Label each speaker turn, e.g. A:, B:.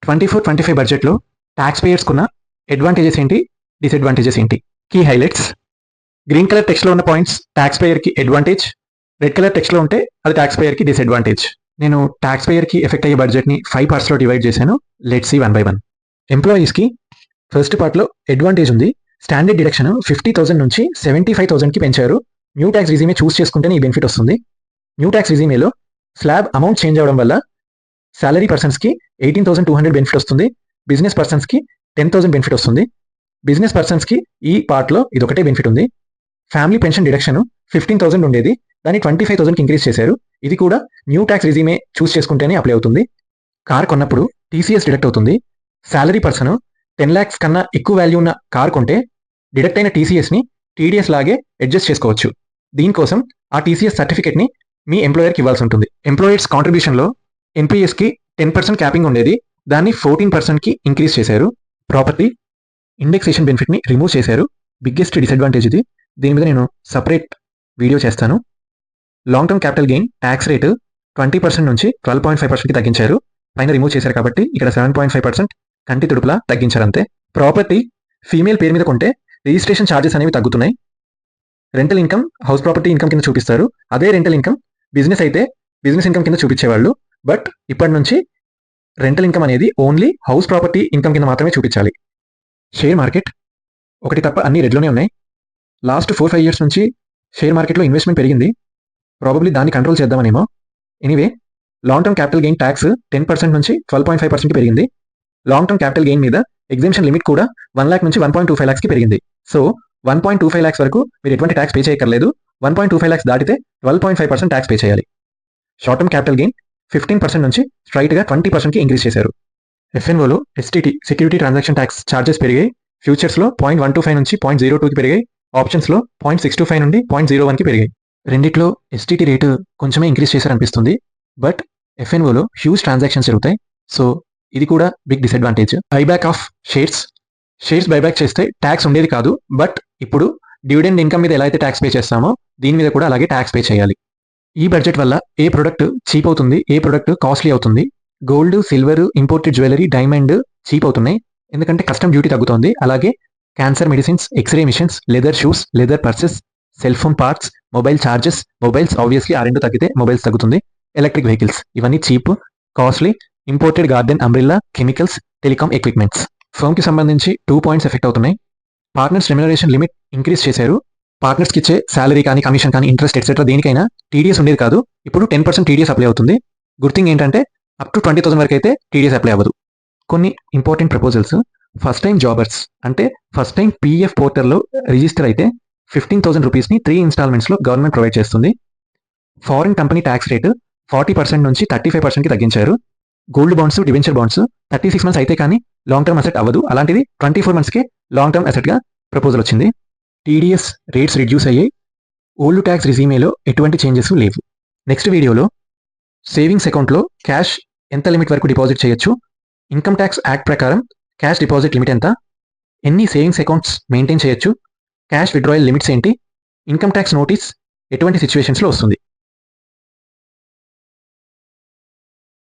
A: 24-25 బడ్జెట్లో ట్యాక్స్ పేయర్స్కున్న అడ్వాంటేజెస్ ఏంటి, డిసడ్వాంటేజెస్ ఏంటి? Key highlights. గ్రీన్ కలర్ టెక్స్ట్లో ఉన్న పాయింట్స్ ట్యాక్స్ పేయర్కి అడ్వాంటేజ్, రెడ్ కలర్ టెక్స్ట్లో ఉంటే అది ట్యాక్స్ పేయర్కి డిసడ్వాంటేజ్. నేను ట్యాక్స్ పేయర్కి ఎఫెక్ట్ అయ్యే బడ్జెట్ని 5 పార్ట్స్లో డివైడ్ చేశాను. Let's see 1 by 1. ఎంప్లాయీస్కి ఫస్ట్ పార్ట్లో అడ్వాంటేజ్ ఉంది. స్టాండర్డ్ డిడక్షన్ 50,000 నుంచి 75,000కి పెంచారు. న్యూ ట్యాక్స్ రిజీమే చూస్ చేసుకుంటేనే ఈ బెనిఫిట్ వస్తుంది. న్యూ ట్యాక్స్ రిజీమేలో స్లాబ్ అమౌంట్ చేంజ్ అవడం వల్ల సాలరీ పర్సన్స్కి 18,200 బెనిఫిట్ వస్తుంది. బిజినెస్ పర్సన్స్కి 10,000 బెనిఫిట్ వస్తుంది. బిజినెస్ పర్సన్స్కి ఈ పార్ట్లో ఇదొకటే బెనిఫిట్ ఉంది. ఫ్యామిలీ పెన్షన్ డిడక్షన్ 15,000 ఉండేది, దాన్ని 25,000కి ఇంక్రీజ్ చేశారు. ఇది కూడా న్యూ ట్యాక్స్ రిజీమే చూస్ చేసుకుంటేనే అప్లై అవుతుంది. కార్ కొన్నప్పుడు టీసీఎస్ డిడక్ట్ అవుతుంది. సాలరీ పర్సన్ 10 lakhs కన్నా ఎక్కువ వాల్యూ ఉన్న కార్ కొంటే డిడక్ట్ అయిన టీసీఎస్ని టీడీఎస్ లాగే అడ్జస్ట్ చేసుకోవచ్చు. దీనికోసం ఆ టీసీఎస్ సర్టిఫికేట్ని మీ ఎంప్లాయర్కి ఇవ్వాల్సి ఉంటుంది. ఎంప్లాయర్స్ కాంట్రిబ్యూషన్లో ఎన్పీఎస్కి 10% క్యాపింగ్ ఉండేది, దాన్ని 14%కి ఇంక్రీజ్ చేశారు. ప్రాపర్టీ ఇండెక్సేషన్ బెనిఫిట్ని రిమూవ్ చేశారు. బిగ్గెస్ట్ డిసడ్వాంటేజ్ ఇది. దీని మీద నేను సపరేట్ వీడియో చేస్తాను. Long term capital gain tax rate 20% నుంచి 12.5%కి తగ్గించారు. పైన రిమూవ్ చేశారు కాబట్టి ఇక్కడ 7.5% కంటి తుడుపులా తగ్గించారు అంతే. ప్రాపర్టీ ఫీమేల్ పేరు మీద కొంటే రిజిస్ట్రేషన్ ఛార్జెస్ అనేవి తగ్గుతున్నాయి. Rental income house property income కింద చూపిస్తారు. అదే రెంటల్ ఇన్కమ్ బిజినెస్ అయితే బిజినెస్ ఇన్కమ్ కింద చూపించేవాళ్ళు. బట్ ఇప్పటి నుంచి రెంటల్ ఇన్కమ్ అనేది ఓన్లీ హౌస్ ప్రాపర్టీ ఇన్కమ్ కింద మాత్రమే చూపించాలి. షేర్ మార్కెట్ ఒకటి తప్ప అన్ని రెడ్లోనే ఉన్నాయి. లాస్ట్ 4-5 years నుంచి షేర్ మార్కెట్లో ఇన్వెస్ట్మెంట్ పెరిగింది. ప్రాబబ్లీ దాన్ని కంట్రోల్ చేద్దామనేమో. Anyway, long term capital gain tax 10% నుంచి 12.5%కి పెరిగింది. లాంగ్ టర్మ్ క్యాపిటల్ గెయిన్ మీద ఎగ్జామ్షన్ లిమిట్ కూడా 1 lakh నుంచి 1.25 lakhsకి పెరిగింది. సో 1.25 lakhs వరకు మీరు ఎటువంటి ట్యాక్స్ పే చేయక్కర్లేదు. 1.25 lakhs దాటితే 12.5% ట్యాక్స్ పే చేయాలి. షార్ట్ టర్మ్ క్యాపిటల్ గెయిన్ 15% నుంచి స్ట్రైట్గా 20%కి ఇంక్రీజ్ చేశారు. ఎఫ్ఎన్ఓలో STT security transaction tax charges పెరిగాయి. ఫ్యూచర్స్లో 0.125 నుంచి 0.02కి పెరిగాయి. ఆప్షన్స్లో 0.625 నుండి 0.01కి పెరిగాయి. రెండిట్లో ఎస్టీటీ రేటు కొంచెమే ఇంక్రీజ్ చేశారనిపిస్తుంది. బట్ ఎఫ్ఎన్ఓలో హ్యూజ్ ట్రాన్సాక్షన్స్ జరుగుతాయి. సో ఇది కూడా big disadvantage. Buyback of shares buyback చేస్తే ట్యాక్స్ ఉండేది కాదు. బట్ ఇప్పుడు డివిడెండ్ ఇన్కమ్ మీద ఎలా అయితే ట్యాక్స్ పే చేస్తామో దీని మీద కూడా అలాగే ట్యాక్స్ పే చేయాలి. ఈ బడ్జెట్ వల్ల ఏ ప్రొడక్ట్ చీప్ అవుతుంది, ఏ ప్రొడక్ట్ కాస్ట్లీ అవుతుంది? Gold, silver, imported jewellery, diamond cheap అవుతున్నాయి, ఎందుకంటే కస్టమ్ డ్యూటీ తగ్గుతోంది. అలాగే cancer medicines, x ray machines, leather shoes, leather purses, cell phone parts, mobile charges, mobiles obviously ఆ రెండు తగ్గితే మొబైల్స్ తగ్గుతుంది. ఎలక్ట్రిక్ వెహికల్స్ ఇవన్నీ cheap, costly. Imported garden umbrella, chemicals, telecom equipments. ఫర్మ్కి సంబంధించి 2 points ఎఫెక్ట్ అవుతున్నాయి. పార్ట్నర్స్ రెమ్యునరేషన్ లిమిట్ ఇంక్రీజ్ చేశారు. పార్ట్నర్స్కి ఇచ్చే శాలరీ కానీ, కమిషన్ కానీ, ఇంట్రెస్ట్ ఎక్సెట్రా దేనికైనా టీడీఎస్ ఉండేది కాదు. ఇప్పుడు 10% టీడీఎస్ అప్లై అవుతుంది. గుడ్ థింగ్ ఏంటంటే అప్ టు 20,000 వరకు అయితే టీడీఎస్ అప్లై అవ్వదు. కొన్ని important proposals. First time jobbers అంటే ఫస్ట్ టైం పీఎఫ్ పోర్టల్లో రిజిస్టర్ అయితే 15,000 రూపీస్ని 3 installmentsలో గవర్నమెంట్ ప్రొవైడ్ చేస్తుంది. ఫారిన్ కంపెనీ ట్యాక్స్ రేటు 40% నుంచి 35%కి తగ్గించారు. Gold bonds, debenture bonds 36 months అయితే కానీ లాంగ్ టర్మ్ అసెట్ అవ్వదు. అలాంటిది 24 monthsకే లాంగ్ టర్మ్ అసెట్గా ప్రపోజల్ వచ్చింది. టీడీఎస్ రేట్స్ రిడ్యూస్ అయ్యాయి. ఓల్డ్ ట్యాక్స్ రిజీమేలో ఎటువంటి చేంజెస్ లేవు. నెక్స్ట్ వీడియోలో సేవింగ్స్ అకౌంట్లో క్యాష్ ఎంత లిమిట్ వరకు డిపాజిట్ చేయొచ్చు, ఇన్కమ్ ట్యాక్స్ యాక్ట్ ప్రకారం క్యాష్ డిపాజిట్ లిమిట్ ఎంత, ఎన్ని సేవింగ్స్ అకౌంట్స్ మెయింటైన్ చేయొచ్చు, క్యాష్ విత్డ్రాయల్ లిమిట్స్ ఏంటి, ఇన్కమ్ ట్యాక్స్ నోటీస్ ఎటువంటి సిచ్యువేషన్స్లో వస్తుంది.